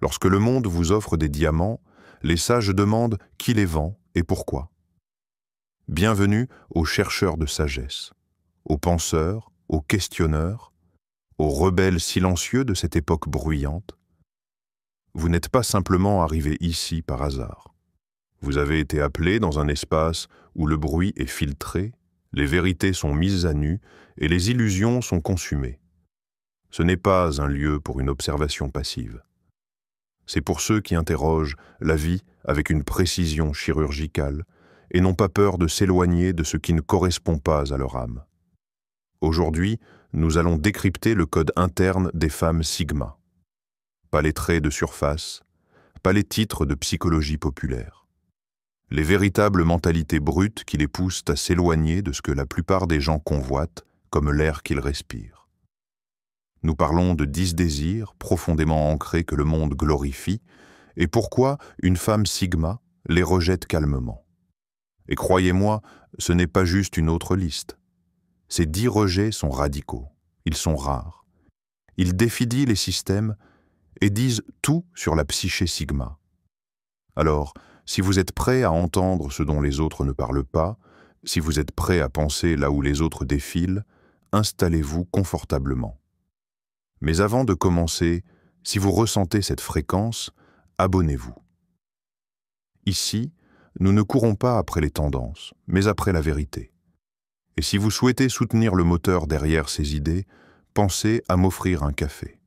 Lorsque le monde vous offre des diamants, les sages demandent qui les vend et pourquoi. Bienvenue aux chercheurs de sagesse, aux penseurs, aux questionneurs, aux rebelles silencieux de cette époque bruyante. Vous n'êtes pas simplement arrivé ici par hasard. Vous avez été appelé dans un espace où le bruit est filtré, les vérités sont mises à nu et les illusions sont consumées. Ce n'est pas un lieu pour une observation passive. C'est pour ceux qui interrogent la vie avec une précision chirurgicale et n'ont pas peur de s'éloigner de ce qui ne correspond pas à leur âme. Aujourd'hui, nous allons décrypter le code interne des femmes Sigma. Pas les traits de surface, pas les titres de psychologie populaire. Les véritables mentalités brutes qui les poussent à s'éloigner de ce que la plupart des gens convoitent comme l'air qu'ils respirent. Nous parlons de 10 désirs profondément ancrés que le monde glorifie et pourquoi une femme Sigma les rejette calmement. Et croyez-moi, ce n'est pas juste une autre liste. Ces 10 rejets sont radicaux, ils sont rares. Ils défient les systèmes et disent tout sur la psyché Sigma. Alors, si vous êtes prêt à entendre ce dont les autres ne parlent pas, si vous êtes prêt à penser là où les autres défilent, installez-vous confortablement. Mais avant de commencer, si vous ressentez cette fréquence, abonnez-vous. Ici, nous ne courons pas après les tendances, mais après la vérité. Et si vous souhaitez soutenir le moteur derrière ces idées, pensez à m'offrir un café.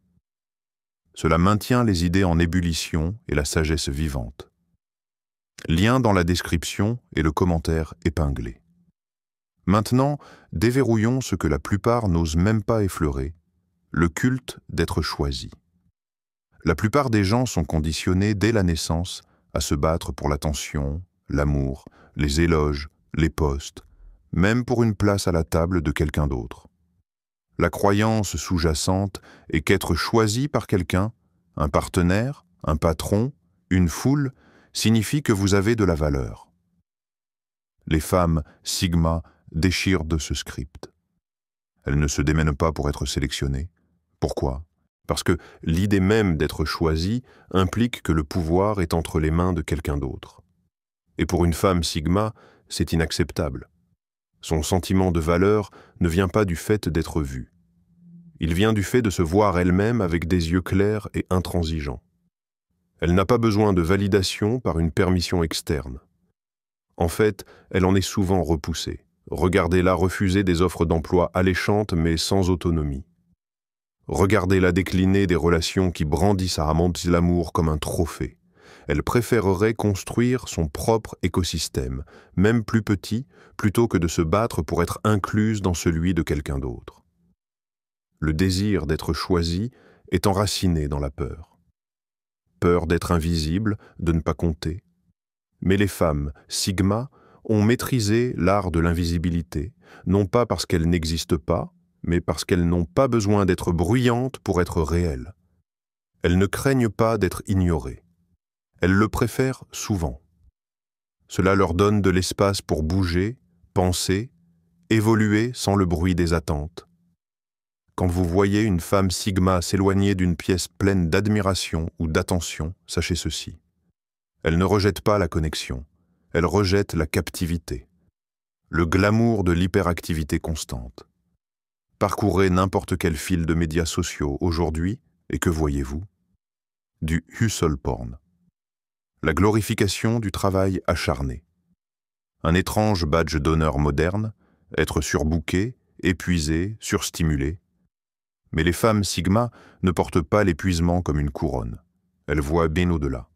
Cela maintient les idées en ébullition et la sagesse vivante. Lien dans la description et le commentaire épinglé. Maintenant, déverrouillons ce que la plupart n'osent même pas effleurer, le culte d'être choisi. La plupart des gens sont conditionnés dès la naissance à se battre pour l'attention, l'amour, les éloges, les postes, même pour une place à la table de quelqu'un d'autre. La croyance sous-jacente est qu'être choisi par quelqu'un, un partenaire, un patron, une foule, signifie que vous avez de la valeur. Les femmes Sigma déchirent de ce script. Elles ne se démènent pas pour être sélectionnées. Pourquoi? Parce que l'idée même d'être choisie implique que le pouvoir est entre les mains de quelqu'un d'autre. Et pour une femme Sigma, c'est inacceptable. Son sentiment de valeur ne vient pas du fait d'être vue. Il vient du fait de se voir elle-même avec des yeux clairs et intransigeants. Elle n'a pas besoin de validation par une permission externe. En fait, elle en est souvent repoussée. Regardez-la refuser des offres d'emploi alléchantes mais sans autonomie. Regardez-la décliner des relations qui brandissent à l'amour comme un trophée. Elle préférerait construire son propre écosystème, même plus petit, plutôt que de se battre pour être incluse dans celui de quelqu'un d'autre. Le désir d'être choisi est enraciné dans la peur. Peur d'être invisible, de ne pas compter. Mais les femmes Sigma ont maîtrisé l'art de l'invisibilité, non pas parce qu'elles n'existent pas, mais parce qu'elles n'ont pas besoin d'être bruyantes pour être réelles. Elles ne craignent pas d'être ignorées. Elles le préfèrent souvent. Cela leur donne de l'espace pour bouger, penser, évoluer sans le bruit des attentes. Quand vous voyez une femme Sigma s'éloigner d'une pièce pleine d'admiration ou d'attention, sachez ceci. Elle ne rejette pas la connexion, elle rejette la captivité, le glamour de l'hyperactivité constante. Parcourez n'importe quel fil de médias sociaux aujourd'hui, et que voyez-vous? Du hustle porn. La glorification du travail acharné. Un étrange badge d'honneur moderne, être surbooké, épuisé, surstimulé. Mais les femmes Sigma ne portent pas l'épuisement comme une couronne. Elles voient bien au-delà.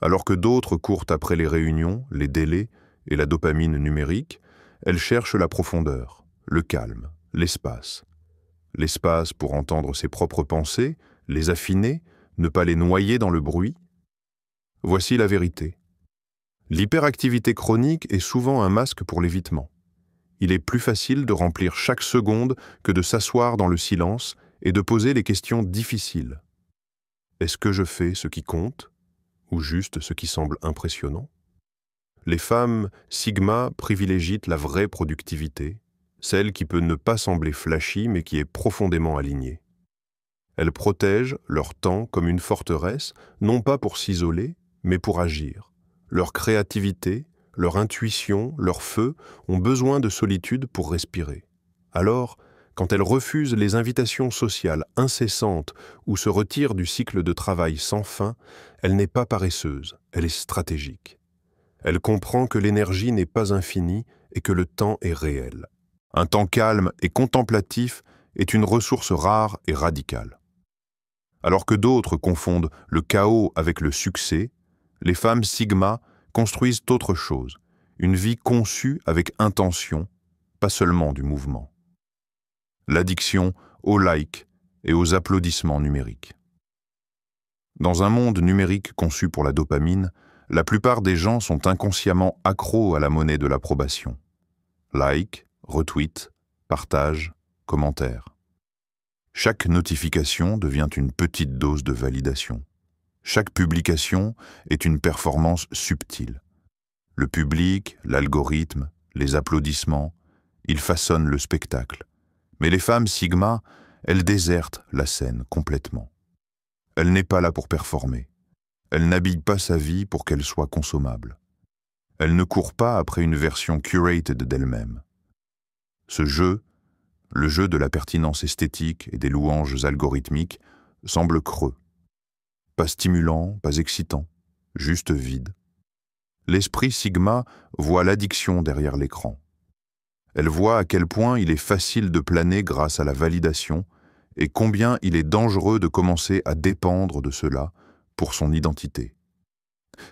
Alors que d'autres courent après les réunions, les délais et la dopamine numérique, elles cherchent la profondeur, le calme, l'espace. L'espace pour entendre ses propres pensées, les affiner, ne pas les noyer dans le bruit. Voici la vérité. L'hyperactivité chronique est souvent un masque pour l'évitement. Il est plus facile de remplir chaque seconde que de s'asseoir dans le silence et de poser les questions difficiles. Est-ce que je fais ce qui compte, ou juste ce qui semble impressionnant? Les femmes Sigma privilégient la vraie productivité, celle qui peut ne pas sembler flashy mais qui est profondément alignée. Elles protègent leur temps comme une forteresse, non pas pour s'isoler, mais pour agir. Leur créativité, leur intuition, leur feu ont besoin de solitude pour respirer. Alors, quand elles refusent les invitations sociales incessantes ou se retirent du cycle de travail sans fin, elle n'est pas paresseuse, elle est stratégique. Elle comprend que l'énergie n'est pas infinie et que le temps est réel. Un temps calme et contemplatif est une ressource rare et radicale. Alors que d'autres confondent le chaos avec le succès, les femmes Sigma construisent autre chose, une vie conçue avec intention, pas seulement du mouvement. L'addiction aux likes et aux applaudissements numériques. Dans un monde numérique conçu pour la dopamine, la plupart des gens sont inconsciemment accros à la monnaie de l'approbation. Like, retweet, partage, commentaire. Chaque notification devient une petite dose de validation. Chaque publication est une performance subtile. Le public, l'algorithme, les applaudissements, ils façonnent le spectacle. Mais les femmes Sigma, elles désertent la scène complètement. Elle n'est pas là pour performer. Elle n'habille pas sa vie pour qu'elle soit consommable. Elle ne court pas après une version curated d'elle-même. Ce jeu, le jeu de la pertinence esthétique et des louanges algorithmiques, semble creux. Pas stimulant, pas excitant, juste vide. L'esprit Sigma voit l'addiction derrière l'écran. Elle voit à quel point il est facile de planer grâce à la validation et combien il est dangereux de commencer à dépendre de cela pour son identité.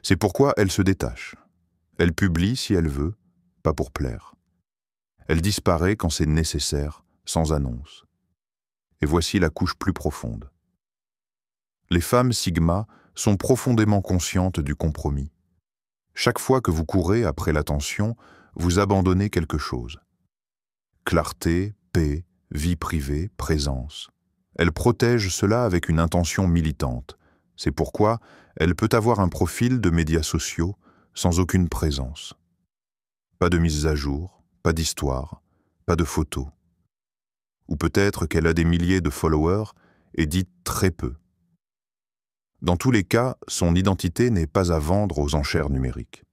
C'est pourquoi elle se détache. Elle publie si elle veut, pas pour plaire. Elle disparaît quand c'est nécessaire, sans annonce. Et voici la couche plus profonde. Les femmes Sigma sont profondément conscientes du compromis. Chaque fois que vous courez après l'attention, vous abandonnez quelque chose. Clarté, paix, vie privée, présence. Elle protège cela avec une intention militante. C'est pourquoi elle peut avoir un profil de médias sociaux sans aucune présence. Pas de mise à jour, pas d'histoire, pas de photos. Ou peut-être qu'elle a des milliers de followers et dit très peu. Dans tous les cas, son identité n'est pas à vendre aux enchères numériques.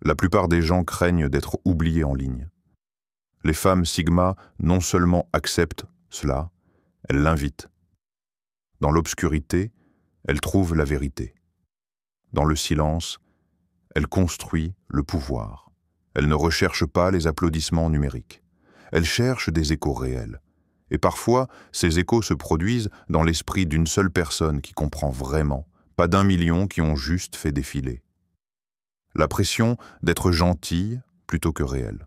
La plupart des gens craignent d'être oubliés en ligne. Les femmes Sigma non seulement acceptent cela, elles l'invitent. Dans l'obscurité, elles trouvent la vérité. Dans le silence, elles construisent le pouvoir. Elles ne recherchent pas les applaudissements numériques. Elles cherchent des échos réels. Et parfois, ces échos se produisent dans l'esprit d'une seule personne qui comprend vraiment, pas d'1 million qui ont juste fait défiler. La pression d'être gentille plutôt que réelle.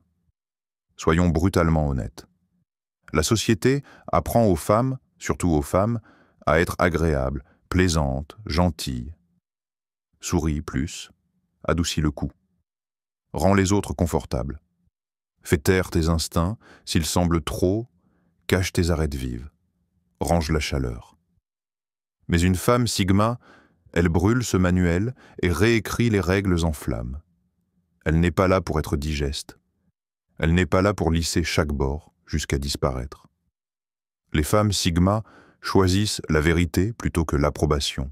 Soyons brutalement honnêtes. La société apprend aux femmes, surtout aux femmes, à être agréables, plaisantes, gentilles. Souris plus, adoucis le coup. Rends les autres confortables. Fais taire tes instincts, s'ils semblent trop, cache tes arêtes vives. Range la chaleur. Mais une femme Sigma, elle brûle ce manuel et réécrit les règles en flammes. Elle n'est pas là pour être digeste. Elle n'est pas là pour lisser chaque bord jusqu'à disparaître. Les femmes Sigma choisissent la vérité plutôt que l'approbation,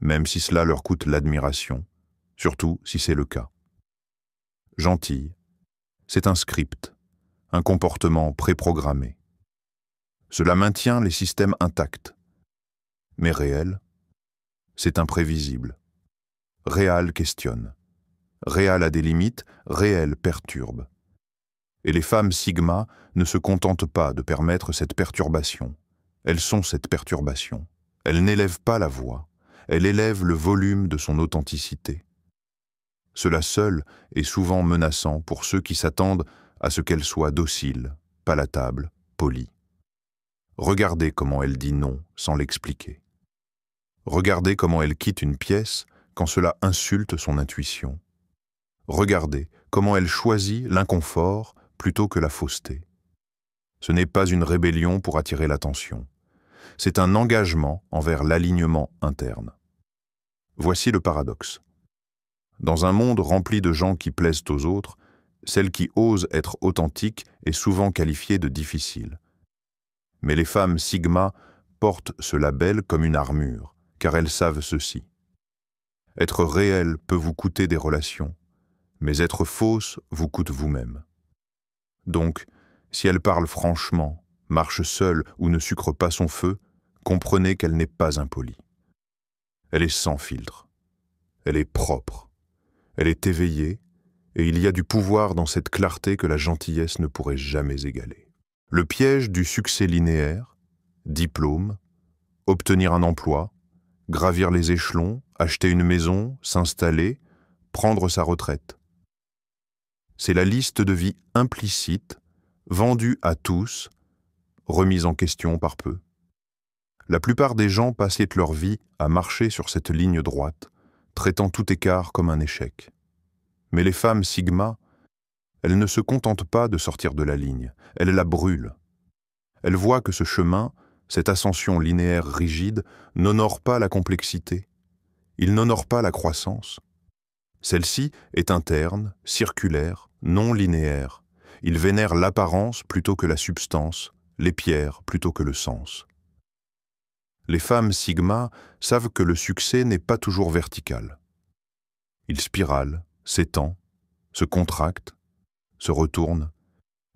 même si cela leur coûte l'admiration, surtout si c'est le cas. Gentille, c'est un script, un comportement préprogrammé. Cela maintient les systèmes intacts. Mais réel, c'est imprévisible. Réal questionne. Réal a des limites, réel perturbe. Et les femmes Sigma ne se contentent pas de permettre cette perturbation. Elles sont cette perturbation. Elles n'élèvent pas la voix. Elles élèvent le volume de son authenticité. Cela seul est souvent menaçant pour ceux qui s'attendent à ce qu'elle soit docile, palatable, polie. Regardez comment elle dit non sans l'expliquer. Regardez comment elle quitte une pièce quand cela insulte son intuition. Regardez comment elle choisit l'inconfort plutôt que la fausseté. Ce n'est pas une rébellion pour attirer l'attention. C'est un engagement envers l'alignement interne. Voici le paradoxe. Dans un monde rempli de gens qui plaisent aux autres, celle qui ose être authentique est souvent qualifiée de difficile. Mais les femmes Sigma portent ce label comme une armure, car elles savent ceci. Être réel peut vous coûter des relations, mais être fausse vous coûte vous-même. Donc, si elle parle franchement, marche seule ou ne sucre pas son feu, comprenez qu'elle n'est pas impolie. Elle est sans filtre. Elle est propre. Elle est éveillée, et il y a du pouvoir dans cette clarté que la gentillesse ne pourrait jamais égaler. Le piège du succès linéaire, diplôme, obtenir un emploi, gravir les échelons, acheter une maison, s'installer, prendre sa retraite. C'est la liste de vie implicite, vendue à tous, remise en question par peu. La plupart des gens passent leur vie à marcher sur cette ligne droite, traitant tout écart comme un échec. Mais les femmes Sigma, elles ne se contentent pas de sortir de la ligne, elles la brûlent. Elles voient que ce chemin, cette ascension linéaire rigide, n'honore pas la complexité. Il n'honore pas la croissance. Celle-ci est interne, circulaire, non linéaire. Il vénère l'apparence plutôt que la substance, les pierres plutôt que le sens. Les femmes Sigma savent que le succès n'est pas toujours vertical. Il spirale, s'étend, se contracte, se retourne,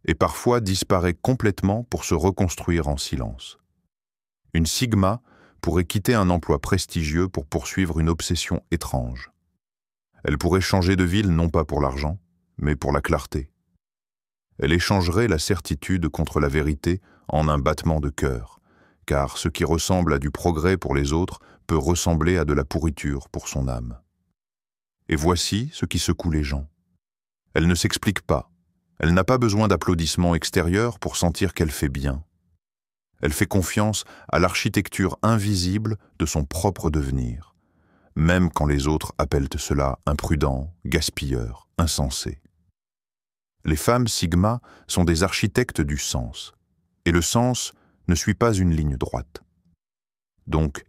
et parfois disparaît complètement pour se reconstruire en silence. Une Sigma pourrait quitter un emploi prestigieux pour poursuivre une obsession étrange. Elle pourrait changer de ville non pas pour l'argent, mais pour la clarté. Elle échangerait la certitude contre la vérité en un battement de cœur, car ce qui ressemble à du progrès pour les autres peut ressembler à de la pourriture pour son âme. Et voici ce qui secoue les gens. Elle ne s'explique pas. Elle n'a pas besoin d'applaudissements extérieurs pour sentir qu'elle fait bien. Elle fait confiance à l'architecture invisible de son propre devenir, même quand les autres appellent cela imprudent, gaspilleur, insensé. Les femmes Sigma sont des architectes du sens, et le sens ne suit pas une ligne droite. Donc,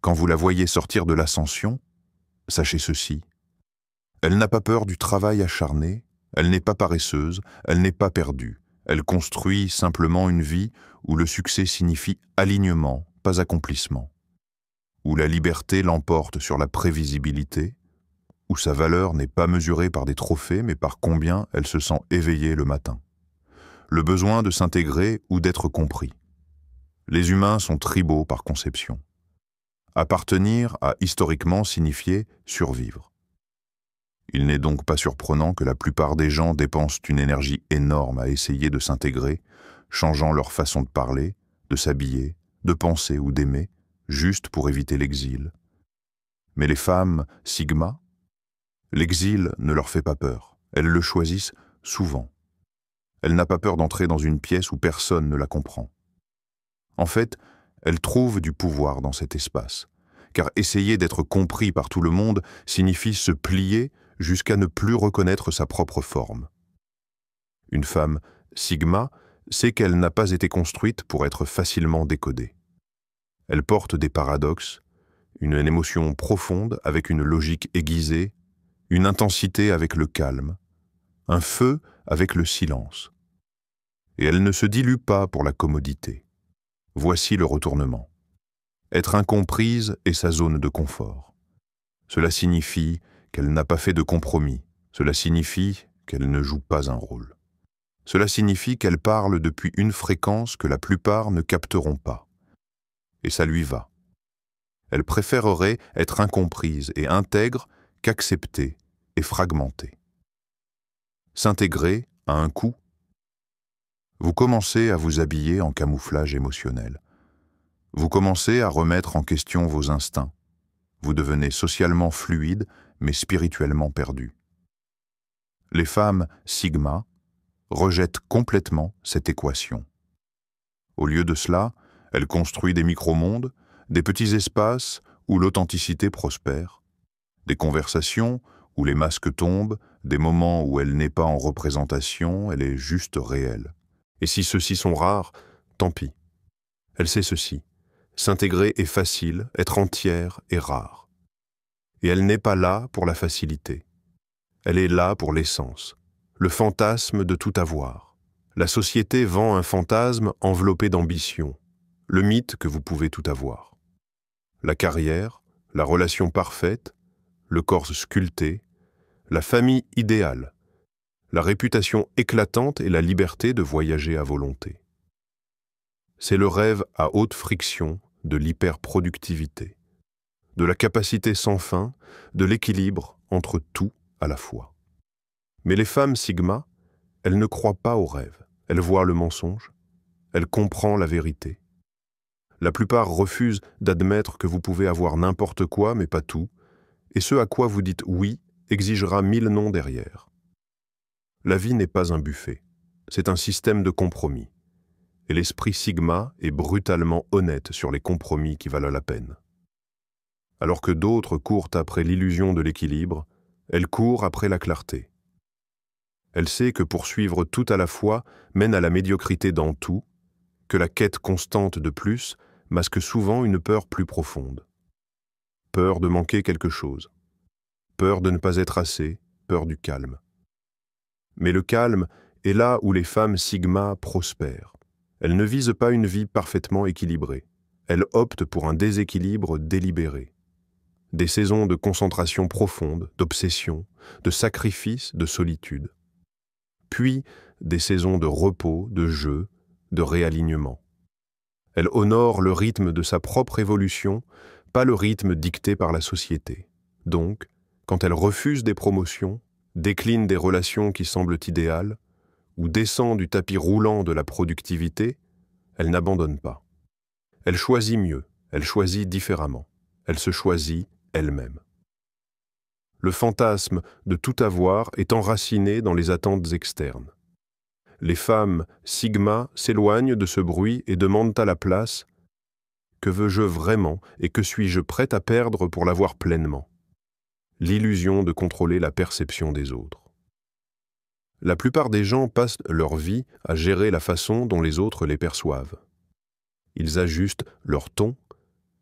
quand vous la voyez sortir de l'ascension, sachez ceci. Elle n'a pas peur du travail acharné, elle n'est pas paresseuse, elle n'est pas perdue. Elle construit simplement une vie où le succès signifie alignement, pas accomplissement. Où la liberté l'emporte sur la prévisibilité, où sa valeur n'est pas mesurée par des trophées, mais par combien elle se sent éveillée le matin. Le besoin de s'intégrer ou d'être compris. Les humains sont tribaux par conception. Appartenir a historiquement signifié survivre. Il n'est donc pas surprenant que la plupart des gens dépensent une énergie énorme à essayer de s'intégrer, changeant leur façon de parler, de s'habiller, de penser ou d'aimer, juste pour éviter l'exil. Mais les femmes Sigma, l'exil ne leur fait pas peur. Elles le choisissent souvent. Elle n'a pas peur d'entrer dans une pièce où personne ne la comprend. En fait, elle trouve du pouvoir dans cet espace, car essayer d'être compris par tout le monde signifie se plier jusqu'à ne plus reconnaître sa propre forme. Une femme Sigma sait qu'elle n'a pas été construite pour être facilement décodée. Elle porte des paradoxes, une émotion profonde avec une logique aiguisée, une intensité avec le calme, un feu avec le silence. Et elle ne se dilue pas pour la commodité. Voici le retournement. Être incomprise est sa zone de confort. Cela signifie qu'elle n'a pas fait de compromis. Cela signifie qu'elle ne joue pas un rôle. Cela signifie qu'elle parle depuis une fréquence que la plupart ne capteront pas. Et ça lui va. Elle préférerait être incomprise et intègre qu'acceptée et fragmentée. S'intégrer a un coût. Vous commencez à vous habiller en camouflage émotionnel. Vous commencez à remettre en question vos instincts. Vous devenez socialement fluide, mais spirituellement perdu. Les femmes Sigma rejettent complètement cette équation. Au lieu de cela, elles construisent des micro-mondes, des petits espaces où l'authenticité prospère, des conversations où les masques tombent, des moments où elle n'est pas en représentation, elle est juste réelle. Et si ceux-ci sont rares, tant pis. Elle sait ceci. S'intégrer est facile, être entière est rare. Et elle n'est pas là pour la facilité. Elle est là pour l'essence, le fantasme de tout avoir. La société vend un fantasme enveloppé d'ambition, le mythe que vous pouvez tout avoir. La carrière, la relation parfaite, le corps sculpté, la famille idéale, la réputation éclatante et la liberté de voyager à volonté. C'est le rêve à haute friction de l'hyperproductivité, de la capacité sans fin, de l'équilibre entre tout à la fois. Mais les femmes Sigma, elles ne croient pas au rêve, elles voient le mensonge, elles comprennent la vérité. La plupart refusent d'admettre que vous pouvez avoir n'importe quoi mais pas tout, et ce à quoi vous dites oui exigera 1000 non derrière. La vie n'est pas un buffet, c'est un système de compromis. Et l'esprit Sigma est brutalement honnête sur les compromis qui valent la peine. Alors que d'autres courent après l'illusion de l'équilibre, elle court après la clarté. Elle sait que poursuivre tout à la fois mène à la médiocrité dans tout, que la quête constante de plus masque souvent une peur plus profonde. Peur de manquer quelque chose, peur de ne pas être assez, peur du calme. Mais le calme est là où les femmes Sigma prospèrent. Elles ne visent pas une vie parfaitement équilibrée. Elles optent pour un déséquilibre délibéré. Des saisons de concentration profonde, d'obsession, de sacrifice, de solitude. Puis des saisons de repos, de jeu, de réalignement. Elle honore le rythme de sa propre évolution, pas le rythme dicté par la société. Donc, quand elle refuse des promotions, décline des relations qui semblent idéales, ou descend du tapis roulant de la productivité, elle n'abandonne pas. Elle choisit mieux, elle choisit différemment, elle se choisit elle-même. Le fantasme de tout avoir est enraciné dans les attentes externes. Les femmes Sigma s'éloignent de ce bruit et demandent à la place « Que veux-je vraiment et que suis-je prête à perdre pour l'avoir pleinement ?» L'illusion de contrôler la perception des autres. La plupart des gens passent leur vie à gérer la façon dont les autres les perçoivent. Ils ajustent leur ton,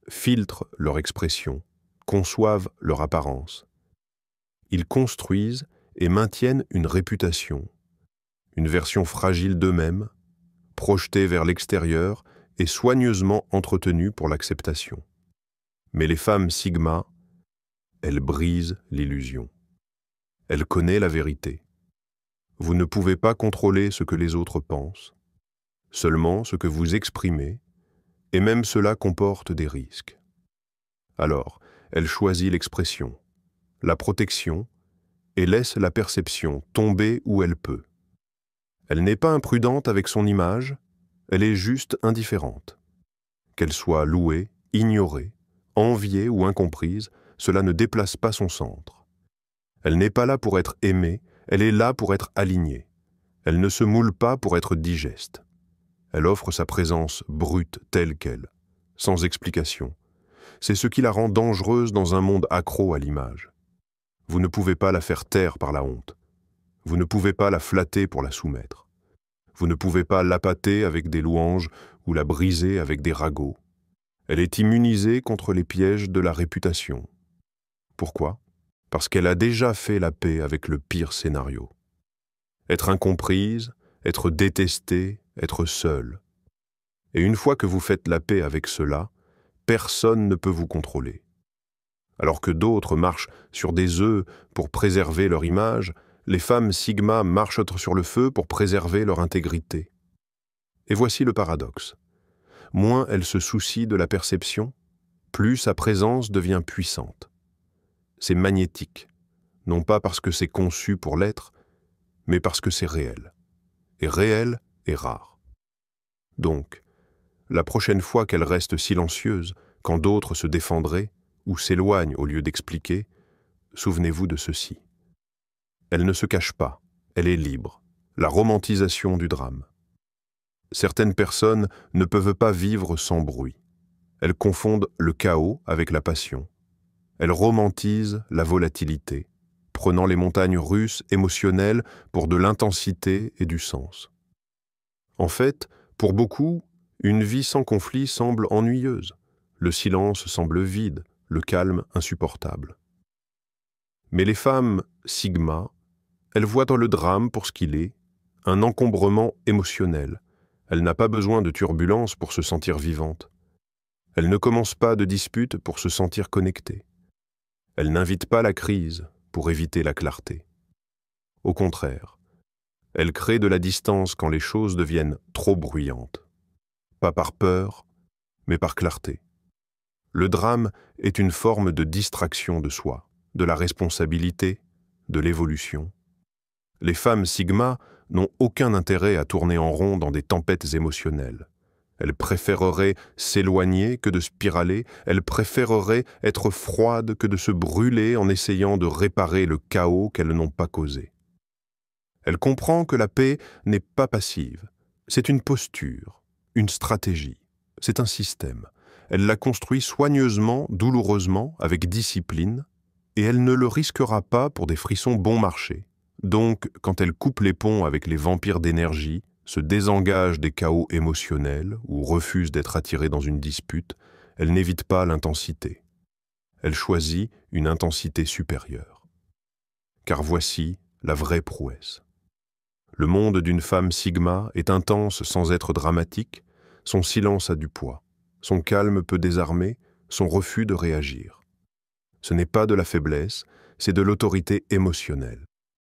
filtrent leur expression, conçoivent leur apparence. Ils construisent et maintiennent une réputation, une version fragile d'eux-mêmes, projetée vers l'extérieur et soigneusement entretenue pour l'acceptation. Mais les femmes Sigma, elles brisent l'illusion. Elles connaissent la vérité. Vous ne pouvez pas contrôler ce que les autres pensent, seulement ce que vous exprimez, et même cela comporte des risques. Alors, elle choisit l'expression, la protection, et laisse la perception tomber où elle peut. Elle n'est pas imprudente avec son image, elle est juste indifférente. Qu'elle soit louée, ignorée, enviée ou incomprise, cela ne déplace pas son centre. Elle n'est pas là pour être aimée, elle est là pour être alignée. Elle ne se moule pas pour être digeste. Elle offre sa présence brute telle qu'elle, sans explication. C'est ce qui la rend dangereuse dans un monde accro à l'image. Vous ne pouvez pas la faire taire par la honte. Vous ne pouvez pas la flatter pour la soumettre. Vous ne pouvez pas l'appâter avec des louanges ou la briser avec des ragots. Elle est immunisée contre les pièges de la réputation. Pourquoi ? Parce qu'elle a déjà fait la paix avec le pire scénario. Être incomprise, être détestée, être seule. Et une fois que vous faites la paix avec cela, personne ne peut vous contrôler. Alors que d'autres marchent sur des œufs pour préserver leur image, les femmes Sigma marchent sur le feu pour préserver leur intégrité. Et voici le paradoxe. Moins elle se soucie de la perception, plus sa présence devient puissante. C'est magnétique, non pas parce que c'est conçu pour l'être, mais parce que c'est réel. Et réel est rare. Donc, la prochaine fois qu'elle reste silencieuse, quand d'autres se défendraient, ou s'éloignent au lieu d'expliquer, souvenez-vous de ceci. Elle ne se cache pas, elle est libre, la romantisation du drame. Certaines personnes ne peuvent pas vivre sans bruit. Elles confondent le chaos avec la passion. Elles romantisent la volatilité, prenant les montagnes russes émotionnelles pour de l'intensité et du sens. En fait, pour beaucoup, une vie sans conflit semble ennuyeuse. Le silence semble vide, le calme insupportable. Mais les femmes Sigma, elles voient dans le drame pour ce qu'il est, un encombrement émotionnel, Elle n'a pas besoin de turbulences pour se sentir vivante. Elle ne commence pas de dispute pour se sentir connectée. Elle n'invite pas la crise pour éviter la clarté. Au contraire, elle crée de la distance quand les choses deviennent trop bruyantes. Pas par peur, mais par clarté. Le drame est une forme de distraction de soi, de la responsabilité, de l'évolution. Les femmes Sigma n'ont aucun intérêt à tourner en rond dans des tempêtes émotionnelles. Elles préféreraient s'éloigner que de spiraler, elles préféreraient être froides que de se brûler en essayant de réparer le chaos qu'elles n'ont pas causé. Elle comprend que la paix n'est pas passive, c'est une posture, une stratégie, c'est un système. Elle la construit soigneusement, douloureusement, avec discipline, et elle ne le risquera pas pour des frissons bon marché. Donc, quand elle coupe les ponts avec les vampires d'énergie, se désengage des chaos émotionnels ou refuse d'être attirée dans une dispute, elle n'évite pas l'intensité. Elle choisit une intensité supérieure. Car voici la vraie prouesse. Le monde d'une femme Sigma est intense sans être dramatique, son silence a du poids, son calme peut désarmer, son refus de réagir. Ce n'est pas de la faiblesse, c'est de l'autorité émotionnelle.